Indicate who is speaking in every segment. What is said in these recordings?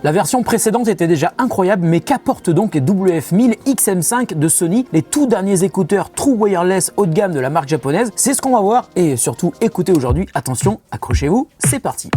Speaker 1: La version précédente était déjà incroyable, mais qu'apportent donc les WF-1000 XM5 de Sony, les tout derniers écouteurs True Wireless haut de gamme de la marque japonaise? C'est ce qu'on va voir et surtout écoutez aujourd'hui. Attention, accrochez-vous, c'est parti.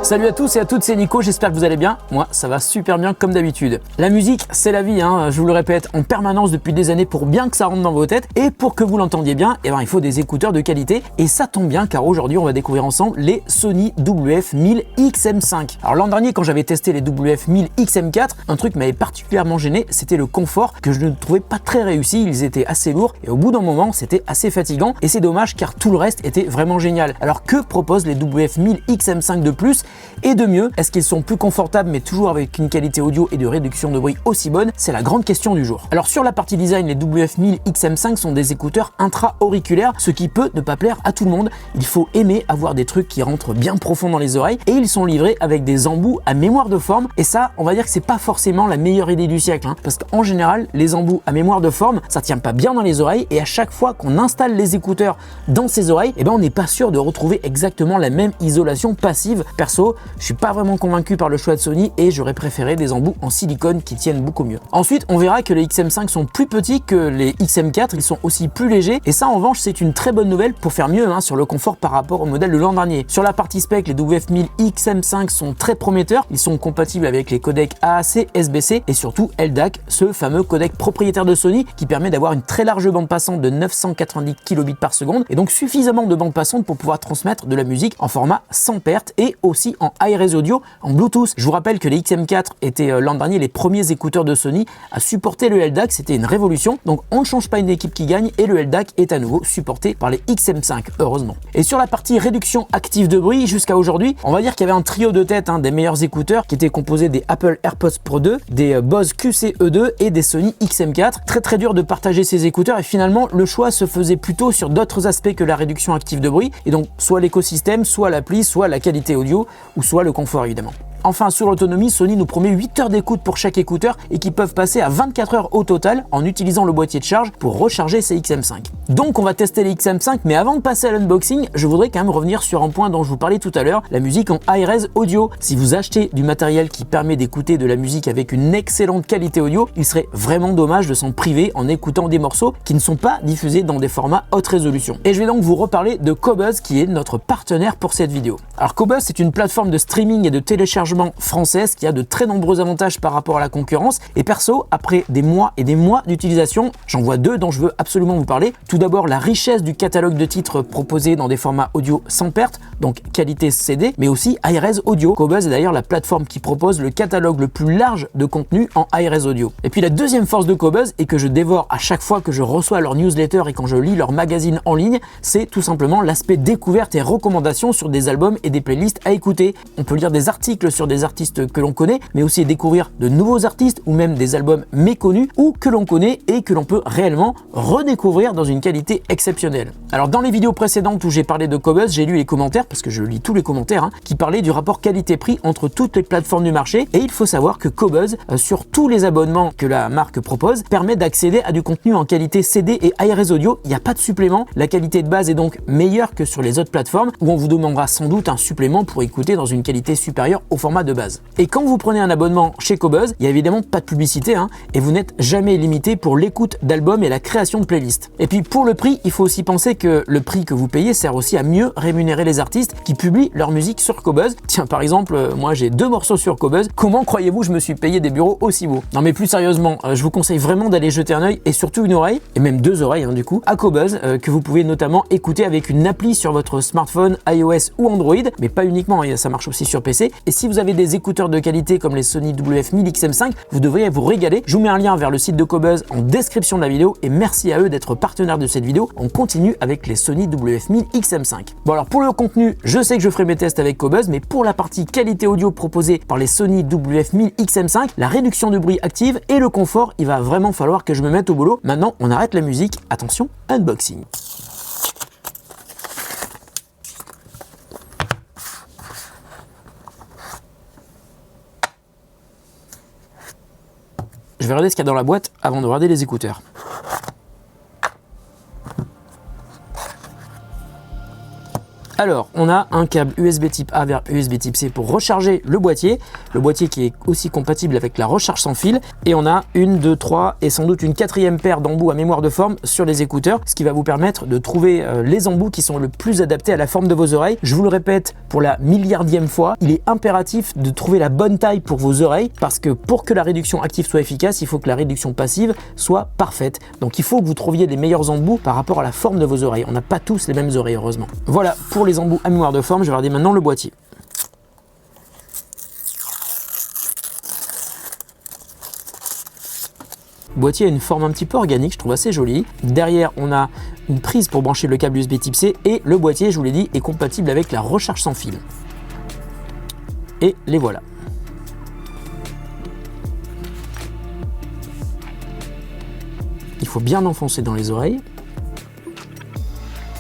Speaker 1: Salut à tous et à toutes, c'est Nico, j'espère que vous allez bien. Moi, ça va super bien comme d'habitude. La musique, c'est la vie, hein, je vous le répète en permanence depuis des années pour bien que ça rentre dans vos têtes. Et pour que vous l'entendiez bien, il faut des écouteurs de qualité. Et ça tombe bien car aujourd'hui, on va découvrir ensemble les Sony WF-1000 XM5. Alors l'an dernier, quand j'avais testé les WF-1000 XM4, un truc m'avait particulièrement gêné, c'était le confort que je ne trouvais pas très réussi. Ils étaient assez lourds et au bout d'un moment, c'était assez fatigant. Et c'est dommage car tout le reste était vraiment génial. Alors que proposent les WF-1000 XM5 de plus et de mieux? Est-ce qu'ils sont plus confortables mais toujours avec une qualité audio et de réduction de bruit aussi bonne? C'est la grande question du jour. Alors sur la partie design, les WF-1000 XM5 sont des écouteurs intra-auriculaires, ce qui peut ne pas plaire à tout le monde. Il faut aimer avoir des trucs qui rentrent bien profond dans les oreilles et ils sont livrés avec des embouts à mémoire de forme et ça, on va dire que c'est pas forcément la meilleure idée du siècle, parce qu'en général, les embouts à mémoire de forme, ça tient pas bien dans les oreilles et à chaque fois qu'on installe les écouteurs dans ses oreilles, on n'est pas sûr de retrouver exactement la même isolation passive. Perso, je suis pas vraiment convaincu par le choix de Sony et j'aurais préféré des embouts en silicone qui tiennent beaucoup mieux. Ensuite, on verra que les XM5 sont plus petits que les XM4, ils sont aussi plus légers et ça en revanche c'est une très bonne nouvelle pour faire mieux sur le confort par rapport au modèle de l'an dernier. Sur la partie spec, les WF-1000 XM5 sont très prometteurs, ils sont compatibles avec les codecs AAC, SBC et surtout LDAC, ce fameux codec propriétaire de Sony qui permet d'avoir une très large bande passante de 990 kilobits par seconde et donc suffisamment de bande passante pour pouvoir transmettre de la musique en format sans perte et aussi en Hi-Res audio en Bluetooth. Je vous rappelle que les XM4 étaient l'an dernier les premiers écouteurs de Sony à supporter le LDAC, c'était une révolution, donc on ne change pas une équipe qui gagne et le LDAC est à nouveau supporté par les XM5, heureusement. Et sur la partie réduction active de bruit, jusqu'à aujourd'hui, on va dire qu'il y avait un trio de tête des meilleurs écouteurs qui étaient composés des Apple AirPods Pro 2, des Bose QC-E2 et des Sony XM4. Très dur de partager ces écouteurs et finalement le choix se faisait plutôt sur d'autres aspects que la réduction active de bruit et donc soit l'écosystème, soit l'appli, soit la qualité audio ou soit le confort évidemment. Enfin, sur l'autonomie, Sony nous promet 8 heures d'écoute pour chaque écouteur et qui peuvent passer à 24 heures au total en utilisant le boîtier de charge pour recharger ces XM5. Donc on va tester les XM5, mais avant de passer à l'unboxing, je voudrais quand même revenir sur un point dont je vous parlais tout à l'heure, la musique en Hi-Res audio. Si vous achetez du matériel qui permet d'écouter de la musique avec une excellente qualité audio, il serait vraiment dommage de s'en priver en écoutant des morceaux qui ne sont pas diffusés dans des formats haute résolution. Et je vais donc vous reparler de Qobuz qui est notre partenaire pour cette vidéo. Alors Qobuz, c'est une plateforme de streaming et de téléchargement française qui a de très nombreux avantages par rapport à la concurrence et perso, après des mois et des mois d'utilisation, j'en vois deux dont je veux absolument vous parler. Tout d'abord, la richesse du catalogue de titres proposés dans des formats audio sans perte, donc qualité CD, mais aussi Hi-Res audio. Qobuz est d'ailleurs la plateforme qui propose le catalogue le plus large de contenu en Hi-Res audio. Et puis la deuxième force de Qobuz, et que je dévore à chaque fois que je reçois leur newsletter et quand je lis leur magazine en ligne, c'est tout simplement l'aspect découverte et recommandation sur des albums et des playlists à écouter. On peut lire des articles sur des artistes que l'on connaît, mais aussi découvrir de nouveaux artistes ou même des albums méconnus ou que l'on connaît et que l'on peut réellement redécouvrir dans une qualité exceptionnelle. Alors dans les vidéos précédentes où j'ai parlé de Qobuz, j'ai lu les commentaires, parce que je lis tous les commentaires, qui parlaient du rapport qualité-prix entre toutes les plateformes du marché et il faut savoir que Qobuz, sur tous les abonnements que la marque propose, permet d'accéder à du contenu en qualité CD et Hi-Res audio. Il n'y a pas de supplément, la qualité de base est donc meilleure que sur les autres plateformes où on vous demandera sans doute un supplément pour écouter dans une qualité supérieure au format de base. Et quand vous prenez un abonnement chez Qobuz, il n'y a évidemment pas de publicité et vous n'êtes jamais limité pour l'écoute d'albums et la création de playlists. Et puis pour le prix, il faut aussi penser que le prix que vous payez sert aussi à mieux rémunérer les artistes qui publient leur musique sur Qobuz. Tiens, par exemple, moi j'ai 2 morceaux sur Qobuz. Comment croyez-vous je me suis payé des bureaux aussi beaux? Non mais plus sérieusement, je vous conseille vraiment d'aller jeter un œil et surtout une oreille, et même 2 oreilles du coup, à Qobuz, que vous pouvez notamment écouter avec une appli sur votre smartphone iOS ou Android, mais pas uniquement, ça marche aussi sur PC. Et si vous avez des écouteurs de qualité comme les Sony WF-1000 XM5, vous devriez vous régaler. Je vous mets un lien vers le site de Qobuz en description de la vidéo et merci à eux d'être partenaires de cette vidéo. On continue avec les Sony WF-1000 XM5. Bon alors pour le contenu, je sais que je ferai mes tests avec Qobuz, mais pour la partie qualité audio proposée par les Sony WF-1000 XM5, la réduction de bruit active et le confort, il va vraiment falloir que je me mette au boulot. Maintenant, on arrête la musique. Attention, unboxing. Je vais regarder ce qu'il y a dans la boîte avant de regarder les écouteurs. Alors, on a un câble USB type A vers USB type C pour recharger le boîtier qui est aussi compatible avec la recharge sans fil, et on a une, deux, trois et sans doute une quatrième paire d'embouts à mémoire de forme sur les écouteurs, ce qui va vous permettre de trouver les embouts qui sont le plus adaptés à la forme de vos oreilles. Je vous le répète pour la milliardième fois, il est impératif de trouver la bonne taille pour vos oreilles, parce que pour que la réduction active soit efficace, il faut que la réduction passive soit parfaite. Donc il faut que vous trouviez les meilleurs embouts par rapport à la forme de vos oreilles. On n'a pas tous les mêmes oreilles, heureusement. Voilà pour les embouts à mémoire de forme. Je vais regarder maintenant le boîtier. Le boîtier a une forme un petit peu organique, je trouve assez jolie. Derrière, on a une prise pour brancher le câble USB type C, et le boîtier, je vous l'ai dit, est compatible avec la recharge sans fil. Et les voilà. Il faut bien enfoncer dans les oreilles.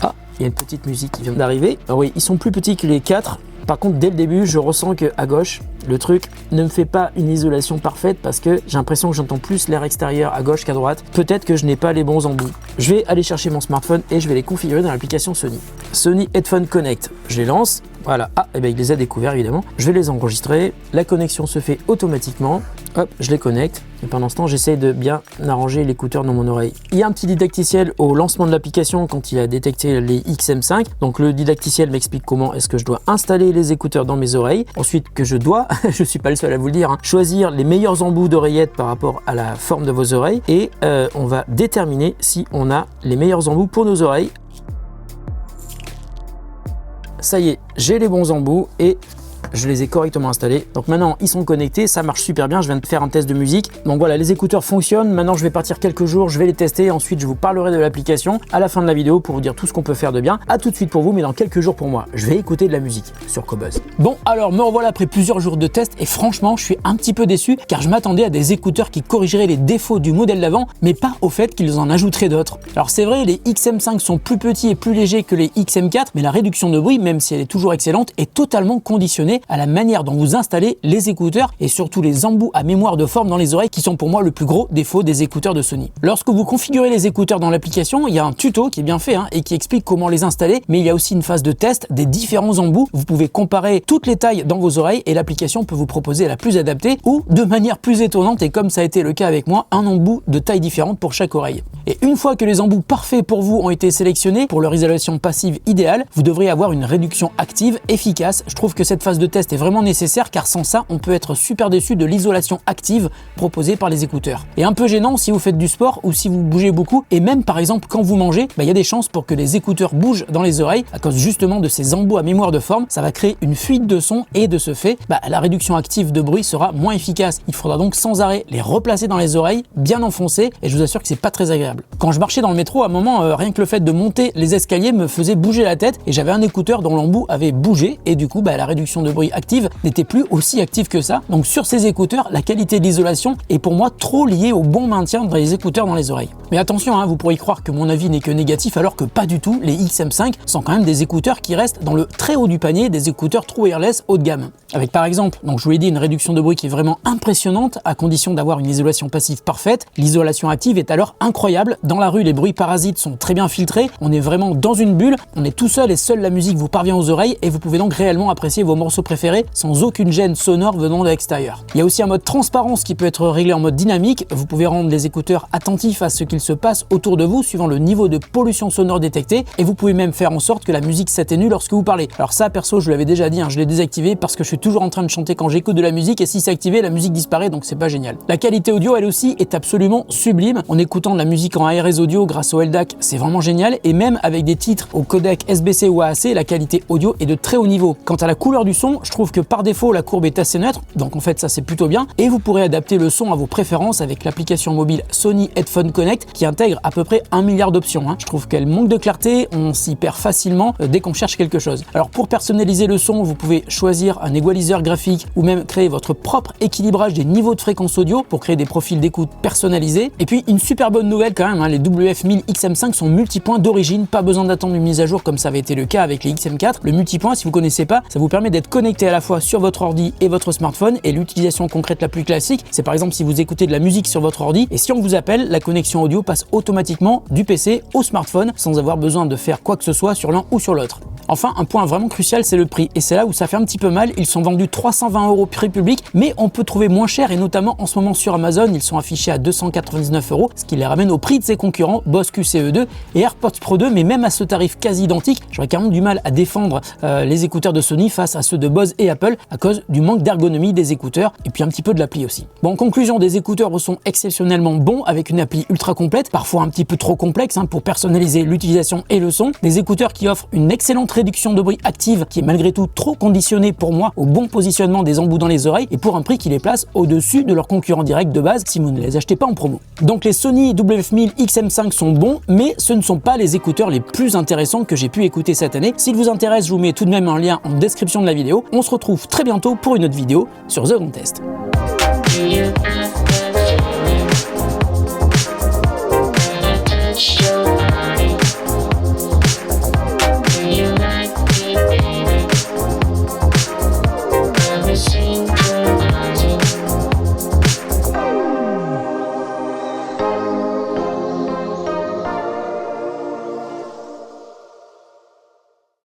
Speaker 1: Ah, il y a une petite musique qui vient d'arriver. Ah oui, ils sont plus petits que les 4. Par contre, dès le début, je ressens qu'à gauche, le truc ne me fait pas une isolation parfaite, parce que j'ai l'impression que j'entends plus l'air extérieur à gauche qu'à droite. Peut-être que je n'ai pas les bons embouts. Je vais aller chercher mon smartphone et je vais les configurer dans l'application Sony. Sony Headphone Connect. Je les lance. Voilà. Ah, et bien il les a découverts évidemment. Je vais les enregistrer. La connexion se fait automatiquement. Hop, je les connecte. Et pendant ce temps, j'essaie de bien arranger l'écouteur dans mon oreille. Il y a un petit didacticiel au lancement de l'application quand il a détecté les XM5. Donc le didacticiel m'explique comment est-ce que je dois installer les écouteurs dans mes oreilles. Ensuite, que je dois, je suis pas le seul à vous le dire, hein, choisir les meilleurs embouts d'oreillettes par rapport à la forme de vos oreilles. Et on va déterminer si on a les meilleurs embouts pour nos oreilles. Ça y est, j'ai les bons embouts et je les ai correctement installés. Donc maintenant, ils sont connectés, ça marche super bien. Je viens de faire un test de musique. Donc voilà, les écouteurs fonctionnent. Maintenant, je vais partir quelques jours, je vais les tester. Ensuite, je vous parlerai de l'application à la fin de la vidéo pour vous dire tout ce qu'on peut faire de bien. À tout de suite pour vous, mais dans quelques jours pour moi. Je vais écouter de la musique sur Qobuz. Bon, alors me revoilà après plusieurs jours de test et franchement, je suis un petit peu déçu car je m'attendais à des écouteurs qui corrigeraient les défauts du modèle d'avant, mais pas au fait qu'ils en ajouteraient d'autres. Alors c'est vrai, les XM5 sont plus petits et plus légers que les XM4, mais la réduction de bruit, même si elle est toujours excellente, est totalement conditionnée à la manière dont vous installez les écouteurs et surtout les embouts à mémoire de forme dans les oreilles qui sont pour moi le plus gros défaut des écouteurs de Sony. Lorsque vous configurez les écouteurs dans l'application, il y a un tuto qui est bien fait et qui explique comment les installer, mais il y a aussi une phase de test des différents embouts. Vous pouvez comparer toutes les tailles dans vos oreilles et l'application peut vous proposer la plus adaptée ou de manière plus étonnante, et comme ça a été le cas avec moi, un embout de taille différente pour chaque oreille. Et une fois que les embouts parfaits pour vous ont été sélectionnés pour leur isolation passive idéale, vous devriez avoir une réduction active efficace. Je trouve que cette phase de test est vraiment nécessaire car sans ça, on peut être super déçu de l'isolation active proposée par les écouteurs. Et un peu gênant si vous faites du sport ou si vous bougez beaucoup, et même par exemple quand vous mangez, il y a des chances pour que les écouteurs bougent dans les oreilles à cause justement de ces embouts à mémoire de forme. Ça va créer une fuite de son et de ce fait, la réduction active de bruit sera moins efficace. Il faudra donc sans arrêt les replacer dans les oreilles, bien enfoncés, et je vous assure que c'est pas très agréable. Quand je marchais dans le métro, à un moment, rien que le fait de monter les escaliers me faisait bouger la tête et j'avais un écouteur dont l'embout avait bougé et du coup, la réduction de bruit active n'était plus aussi active que ça. Donc sur ces écouteurs, la qualité de l'isolation est pour moi trop liée au bon maintien des écouteurs dans les oreilles. Mais attention, vous pourriez croire que mon avis n'est que négatif alors que pas du tout. Les XM5 sont quand même des écouteurs qui restent dans le très haut du panier des écouteurs True Wireless haut de gamme. Avec par exemple, donc je vous l'ai dit, une réduction de bruit qui est vraiment impressionnante à condition d'avoir une isolation passive parfaite. L'isolation active est alors incroyable. Dans la rue, les bruits parasites sont très bien filtrés. On est vraiment dans une bulle. On est tout seul et seule la musique vous parvient aux oreilles et vous pouvez donc réellement apprécier vos morceaux préférés sans aucune gêne sonore venant de l'extérieur. Il y a aussi un mode transparence qui peut être réglé en mode dynamique. Vous pouvez rendre les écouteurs attentifs à ce qu'il se passe autour de vous suivant le niveau de pollution sonore détecté et vous pouvez même faire en sorte que la musique s'atténue lorsque vous parlez. Alors ça, perso, je l'avais déjà dit, je l'ai désactivé parce que je suis toujours en train de chanter quand j'écoute de la musique et si c'est activé, la musique disparaît, donc c'est pas génial. La qualité audio, elle aussi, est absolument sublime. En écoutant de la musique en ARS audio grâce au LDAC, c'est vraiment génial et même avec des titres au codec SBC ou AAC, la qualité audio est de très haut niveau. Quant à la couleur du son, je trouve que par défaut, la courbe est assez neutre, donc en fait ça c'est plutôt bien et vous pourrez adapter le son à vos préférences avec l'application mobile Sony Headphone Connect qui intègre à peu près 1 milliard d'options. Je trouve qu'elle manque de clarté, on s'y perd facilement dès qu'on cherche quelque chose. Alors pour personnaliser le son, vous pouvez choisir un égaliseur graphique ou même créer votre propre équilibrage des niveaux de fréquence audio pour créer des profils d'écoute personnalisés. Et puis une super bonne nouvelle quand même, les WF1000 XM5 sont multipoints d'origine, pas besoin d'attendre une mise à jour comme ça avait été le cas avec les XM4. Le multipoint, si vous connaissez pas, ça vous permet d'être connecté connecter à la fois sur votre ordi et votre smartphone. Et l'utilisation concrète la plus classique, c'est par exemple si vous écoutez de la musique sur votre ordi et si on vous appelle, la connexion audio passe automatiquement du PC au smartphone sans avoir besoin de faire quoi que ce soit sur l'un ou sur l'autre. Enfin, un point vraiment crucial, c'est le prix. Et c'est là où ça fait un petit peu mal. Ils sont vendus 320 € prix public, mais on peut trouver moins cher et notamment en ce moment sur Amazon, ils sont affichés à 299 €, ce qui les ramène au prix de ses concurrents Bose QCE2 et AirPods Pro 2. Mais même à ce tarif quasi identique, j'aurais quand même du mal à défendre les écouteurs de Sony face à ceux de Bose et Apple à cause du manque d'ergonomie des écouteurs et puis un petit peu de l'appli aussi. Bon, en conclusion, des écouteurs sont exceptionnellement bons avec une appli ultra complète, parfois un petit peu trop complexe pour personnaliser l'utilisation et le son. Des écouteurs qui offrent une excellente réduction de bruit active qui est malgré tout trop conditionnée pour moi au bon positionnement des embouts dans les oreilles et pour un prix qui les place au-dessus de leurs concurrents directs de base si vous ne les achetez pas en promo. Donc les Sony WF-1000 XM5 sont bons, mais ce ne sont pas les écouteurs les plus intéressants que j'ai pu écouter cette année. S'ils vous intéressent, je vous mets tout de même un lien en description de la vidéo. On se retrouve très bientôt pour une autre vidéo sur The Grand Test.